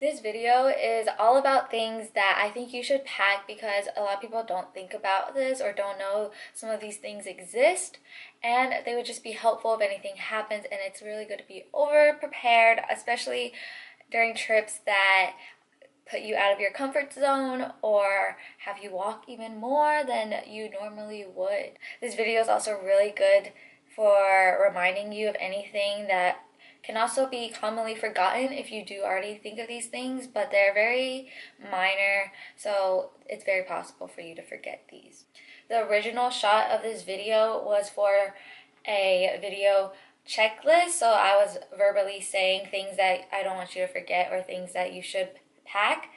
This video is all about things that I think you should pack because a lot of people don't think about this or don't know some of these things exist, and they would just be helpful if anything happens. And it's really good to be over prepared, especially during trips that put you out of your comfort zone or have you walk even more than you normally would. This video is also really good for reminding you of anything that can also be commonly forgotten if you do already think of these things, but they're very minor, so it's very possible for you to forget these. The original shot of this video was for a video checklist, so I was verbally saying things that I don't want you to forget or things that you should pack.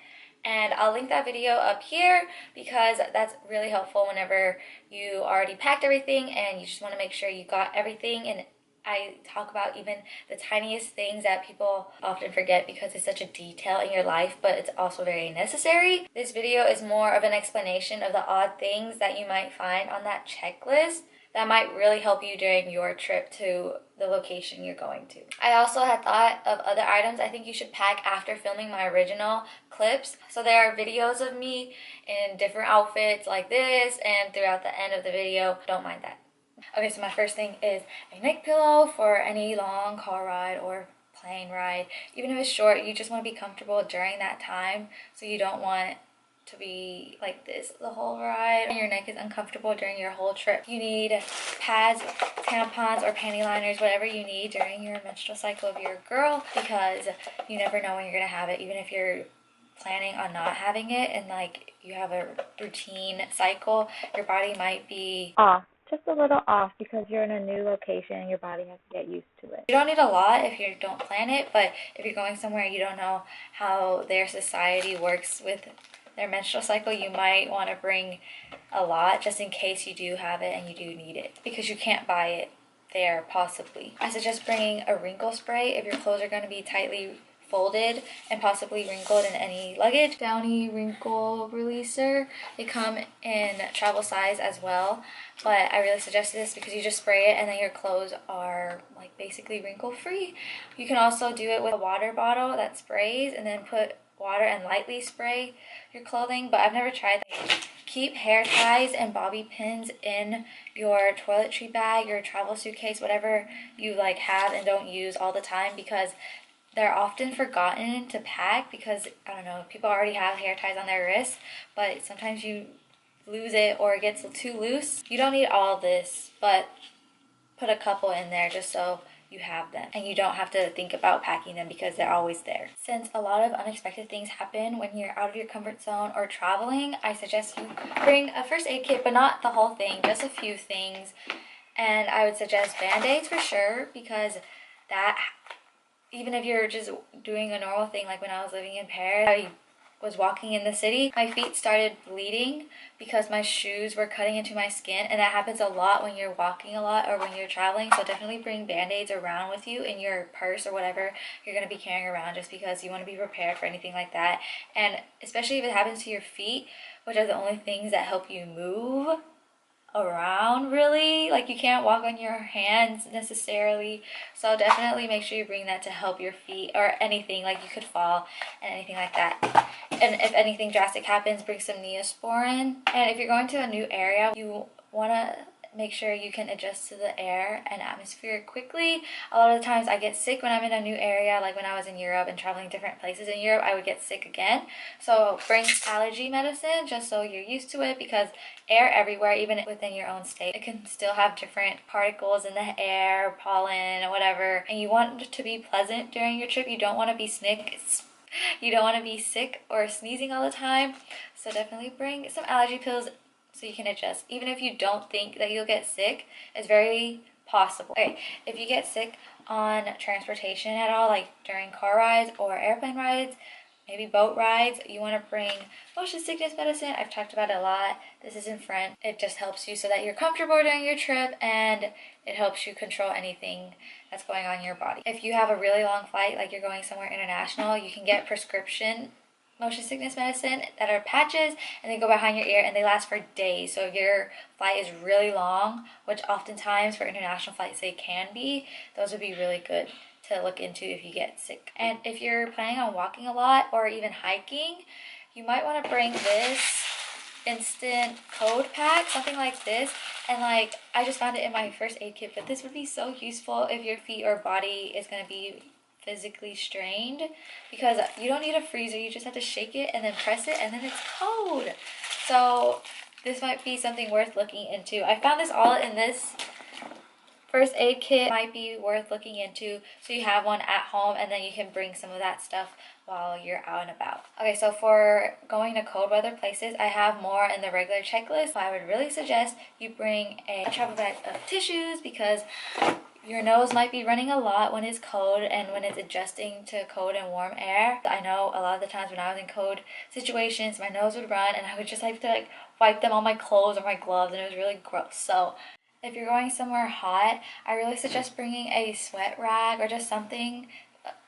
And I'll link that video up here because that's really helpful whenever you already packed everything and you just want to make sure you got everything. And I talk about even the tiniest things that people often forget because it's such a detail in your life, but it's also very necessary. This video is more of an explanation of the odd things that you might find on that checklist that might really help you during your trip to the location you're going to. I also had thought of other items I think you should pack after filming my original clips. So there are videos of me in different outfits like this, and throughout the end of the video, don't mind that. Okay, so my first thing is a neck pillow for any long car ride or plane ride. Even if it's short, you just want to be comfortable during that time, so you don't want to be like this the whole ride and your neck is uncomfortable during your whole trip. You need pads, tampons, or panty liners, whatever you need during your menstrual cycle of your girl, because you never know when you're gonna have it. Even if you're planning on not having it and like you have a routine cycle, your body might be off, just a little off, because you're in a new location and your body has to get used to it. You don't need a lot if you don't plan it, but if you're going somewhere you don't know how their society works with their menstrual cycle, you might want to bring a lot just in case you do have it and you do need it, because you can't buy it there possibly. I suggest bringing a wrinkle spray if your clothes are going to be tightly folded and possibly wrinkled in any luggage. Downy wrinkle releaser. They come in travel size as well, but I really suggest this because you just spray it and then your clothes are like basically wrinkle free. You can also do it with a water bottle that sprays and then put water and lightly spray your clothing, but I've never tried that. Keep hair ties and bobby pins in your toiletry bag, your travel suitcase, whatever you like have and don't use all the time, because they're often forgotten to pack because, I don't know, people already have hair ties on their wrists, but sometimes you lose it or it gets too loose. You don't need all this, but put a couple in there just so you have them and you don't have to think about packing them because they're always there. Since a lot of unexpected things happen when you're out of your comfort zone or traveling, I suggest you bring a first aid kit, but not the whole thing, just a few things. And I would suggest band-aids for sure, because that, even if you're just doing a normal thing, like when I was living in Paris, I was walking in the city, my feet started bleeding because my shoes were cutting into my skin, and that happens a lot when you're walking a lot or when you're traveling. So definitely bring band-aids around with you in your purse or whatever you're going to be carrying around, just because you want to be prepared for anything like that. And especially if it happens to your feet, which are the only things that help you move around, really. Like, you can't walk on your hands necessarily, so definitely make sure you bring that to help your feet or anything, like you could fall and anything like that. And if anything drastic happens, bring some Neosporin. And if you're going to a new area, you want to make sure you can adjust to the air and atmosphere quickly. A lot of the times I get sick when I'm in a new area, like when I was in Europe and traveling different places in Europe, I would get sick again. So bring allergy medicine just so you're used to it, because air everywhere, even within your own state, it can still have different particles in the air, pollen, whatever, and you want it to be pleasant during your trip. You don't want to be sick or sneezing all the time. So definitely bring some allergy pills so you can adjust. Even if you don't think that you'll get sick, it's very possible. Okay, if you get sick on transportation at all, like during car rides or airplane rides, maybe boat rides, you want to bring motion sickness medicine. I've talked about it a lot. This is in front. It just helps you so that you're comfortable during your trip, and it helps you control anything that's going on in your body. If you have a really long flight, like you're going somewhere international, you can get prescription motion sickness medicine that are patches, and they go behind your ear and they last for days. So if your flight is really long, which oftentimes for international flights they can be, those would be really good to look into if you get sick. And if you're planning on walking a lot or even hiking, you might want to bring this instant cold pack, something like this. And like, I just found it in my first aid kit, but this would be so useful if your feet or body is going to be physically strained, because you don't need a freezer, you just have to shake it and then press it and then it's cold. So this might be something worth looking into. I found this all in this first aid kit. Might be worth looking into, so you have one at home and then you can bring some of that stuff while you're out and about. Okay, so for going to cold weather places, I have more in the regular checklist. I would really suggest you bring a travel bag of tissues, because your nose might be running a lot when it's cold and when it's adjusting to cold and warm air. I know a lot of the times when I was in cold situations, my nose would run and I would just have to like wipe them on my clothes or my gloves, and it was really gross. So if you're going somewhere hot, I really suggest bringing a sweat rag or just something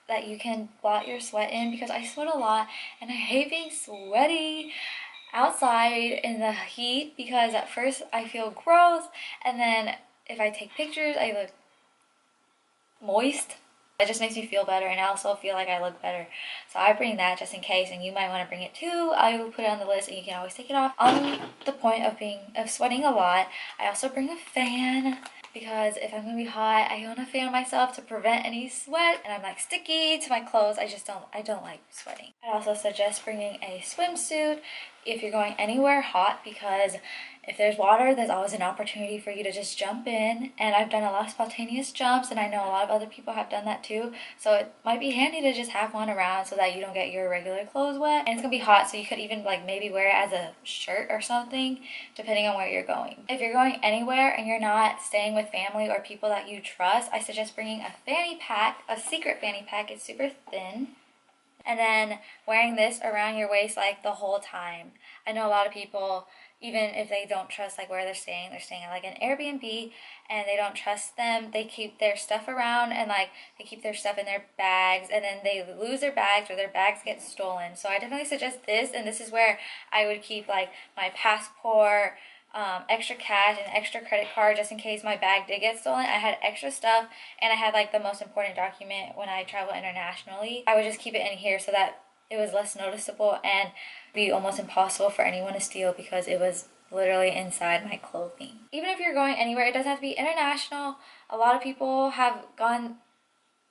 that you can blot your sweat in, because I sweat a lot and I hate being sweaty outside in the heat, because at first I feel gross and then if I take pictures I look moist. It just makes me feel better, and I also feel like I look better. So I bring that just in case, and you might want to bring it too. I will put it on the list and you can always take it off. On the point of sweating a lot, I also bring a fan, because if I'm gonna be hot, I want to fan myself to prevent any sweat, and I'm like sticky to my clothes. I don't like sweating. I also suggest bringing a swimsuit if you're going anywhere hot, because if there's water, there's always an opportunity for you to just jump in. And I've done a lot of spontaneous jumps, and I know a lot of other people have done that too. So it might be handy to just have one around so that you don't get your regular clothes wet. And it's gonna be hot, so you could even like maybe wear it as a shirt or something, depending on where you're going. If you're going anywhere and you're not staying with family or people that you trust, I suggest bringing a fanny pack, a secret fanny pack. It's super thin. And then wearing this around your waist like the whole time. I know a lot of people, even if they don't trust like where they're staying at like an Airbnb and they don't trust them, they keep their stuff around and like they keep their stuff in their bags, and then they lose their bags or their bags get stolen. So I definitely suggest this, and this is where I would keep like my passport, extra cash and extra credit card, just in case my bag did get stolen. I had extra stuff, and I had like the most important document when I travel internationally. I would just keep it in here so that it was less noticeable and be almost impossible for anyone to steal, because it was literally inside my clothing. Even if you're going anywhere, it doesn't have to be international. A lot of people have gone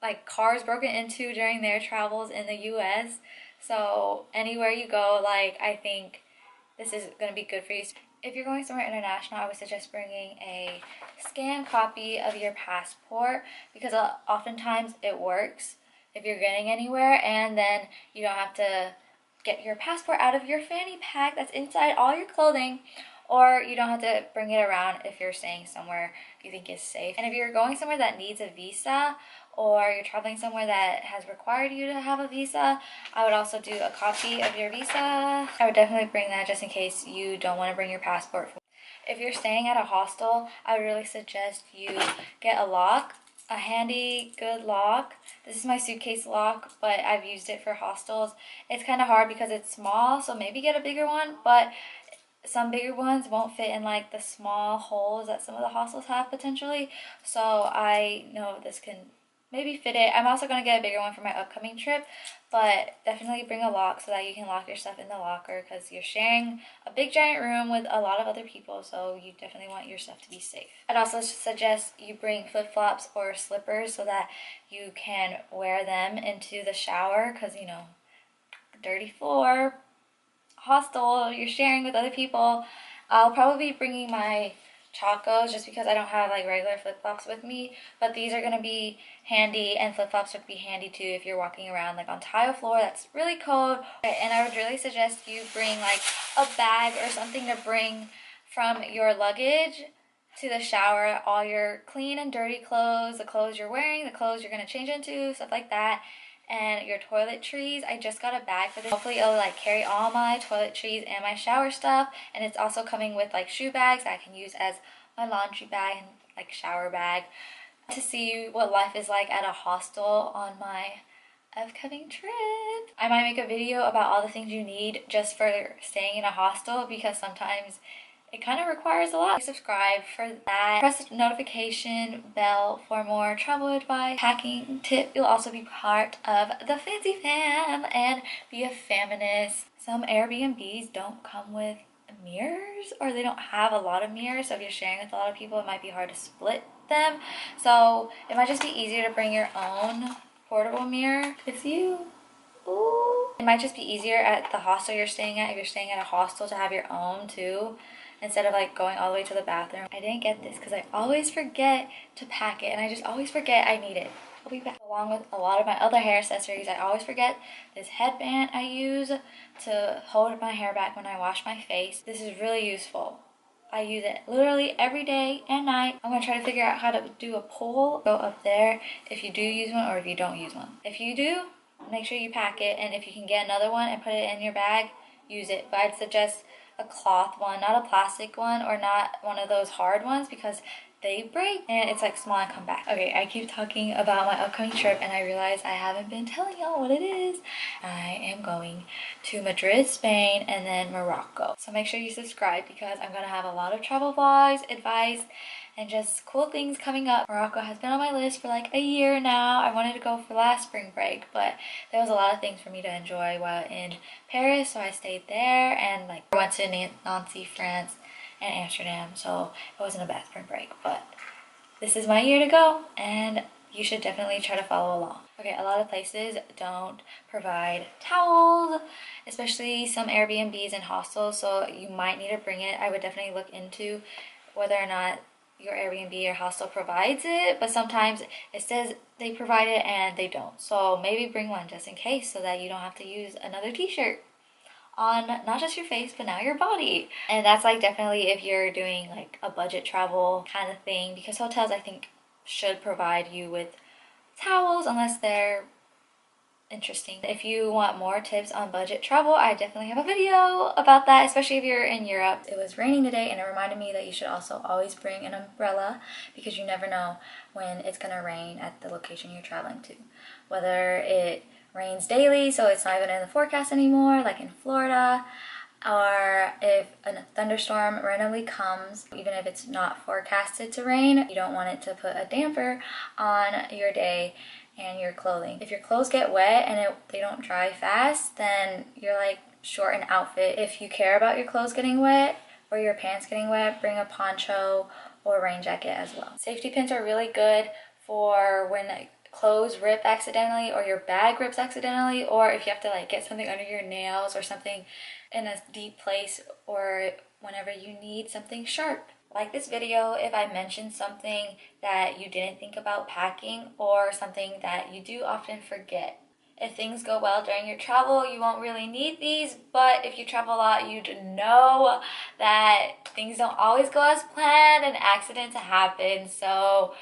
like cars broken into during their travels in the US. So anywhere you go, like I think this is going to be good for you. If you're going somewhere international, I would suggest bringing a scanned copy of your passport, because oftentimes it works if you're getting anywhere, and then you don't have to get your passport out of your fanny pack that's inside all your clothing, or you don't have to bring it around if you're staying somewhere you think is safe. And if you're going somewhere that needs a visa, or you're traveling somewhere that has required you to have a visa, I would also do a copy of your visa. I would definitely bring that just in case you don't want to bring your passport. If you're staying at a hostel, I would really suggest you get a lock, a handy, good lock. This is my suitcase lock, but I've used it for hostels. It's kind of hard because it's small, so maybe get a bigger one, but some bigger ones won't fit in like the small holes that some of the hostels have potentially. So I know this can maybe fit it. I'm also going to get a bigger one for my upcoming trip, but definitely bring a lock so that you can lock your stuff in the locker, because you're sharing a big giant room with a lot of other people, so you definitely want your stuff to be safe. I'd also suggest you bring flip-flops or slippers so that you can wear them into the shower, because you know, dirty floor, hostel, you're sharing with other people. I'll probably be bringing my Chacos just because I don't have like regular flip-flops with me, but these are going to be handy, and flip-flops would be handy too if you're walking around like on tile floor that's really cold. And I would really suggest you bring like a bag or something to bring from your luggage to the shower, all your clean and dirty clothes, the clothes you're wearing, the clothes you're going to change into, stuff like that. And your toiletries. I just got a bag for this. Hopefully it'll like carry all my toiletries and my shower stuff, and it's also coming with like shoe bags that I can use as my laundry bag and like shower bag. To see what life is like at a hostel on my upcoming trip, I might make a video about all the things you need just for staying in a hostel, because sometimes it kind of requires a lot. Subscribe for that. Press the notification bell for more travel advice, packing tip. You'll also be part of the fancy fam and be a feminist. Some Airbnbs don't come with mirrors, or they don't have a lot of mirrors, so if you're sharing with a lot of people, it might be hard to split them. So it might just be easier to bring your own portable mirror with you. Ooh. It might just be easier at the hostel you're staying at, if you're staying at a hostel, to have your own too, instead of like going all the way to the bathroom. I didn't get this because I always forget to pack it, and I just always forget I need it. I'll be back. Along with a lot of my other hair accessories, I always forget this headband I use to hold my hair back when I wash my face. This is really useful. I use it literally every day and night. I'm gonna try to figure out how to do a poll. Go up there if you do use one or if you don't use one. If you do, make sure you pack it, and if you can get another one and put it in your bag, use it. But I'd suggest a cloth one, not a plastic one, or not one of those hard ones, because they break and it's like small and come back. Okay, I keep talking about my upcoming trip and I realize I haven't been telling y'all what it is. I am going to Madrid, Spain, and then Morocco. So make sure you subscribe because I'm gonna have a lot of travel vlogs, advice, and just cool things coming up. Morocco has been on my list for like a year now. I wanted to go for last spring break, but there was a lot of things for me to enjoy while in Paris, so I stayed there, and like I went to Nancy, France, and Amsterdam, so it wasn't a bad spring break. But this is my year to go, and you should definitely try to follow along. Okay, a lot of places don't provide towels, especially some Airbnbs and hostels, so you might need to bring it. I would definitely look into whether or not your Airbnb or hostel provides it, but sometimes it says they provide it and they don't. So maybe bring one just in case, so that you don't have to use another t-shirt on not just your face but now your body. And that's like definitely if you're doing like a budget travel kind of thing, because hotels I think should provide you with towels unless they're interesting. If you want more tips on budget travel, I definitely have a video about that, especially if you're in Europe. It was raining today and it reminded me that you should also always bring an umbrella, because you never know when it's gonna rain at the location you're traveling to. Whether it rains daily, so it's not even in the forecast anymore, like in Florida, or if a thunderstorm randomly comes, even if it's not forecasted to rain, you don't want it to put a damper on your day and your clothing. If your clothes get wet and they don't dry fast, then you're like short an outfit. If you care about your clothes getting wet or your pants getting wet, bring a poncho or rain jacket as well. Safety pins are really good for when clothes rip accidentally, or your bag rips accidentally, or if you have to like get something under your nails or something in a deep place, or whenever you need something sharp. Like this video if I mentioned something that you didn't think about packing, or something that you do often forget. If things go well during your travel, you won't really need these, but if you travel a lot, you'd know that things don't always go as planned and accidents happen, so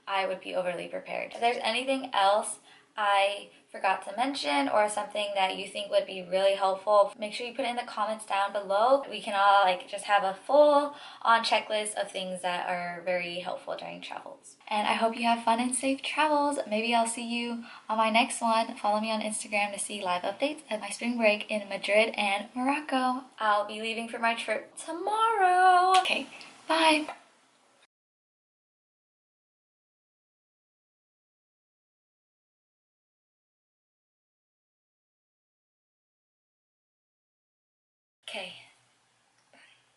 I would be overly prepared. If there's anything else I forgot to mention, or something that you think would be really helpful, make sure you put it in the comments down below. We can all like just have a full on checklist of things that are very helpful during travels. And I hope you have fun and safe travels. Maybe I'll see you on my next one. Follow me on Instagram to see live updates of my spring break in Madrid and Morocco. I'll be leaving for my trip tomorrow. Okay, bye. Okay.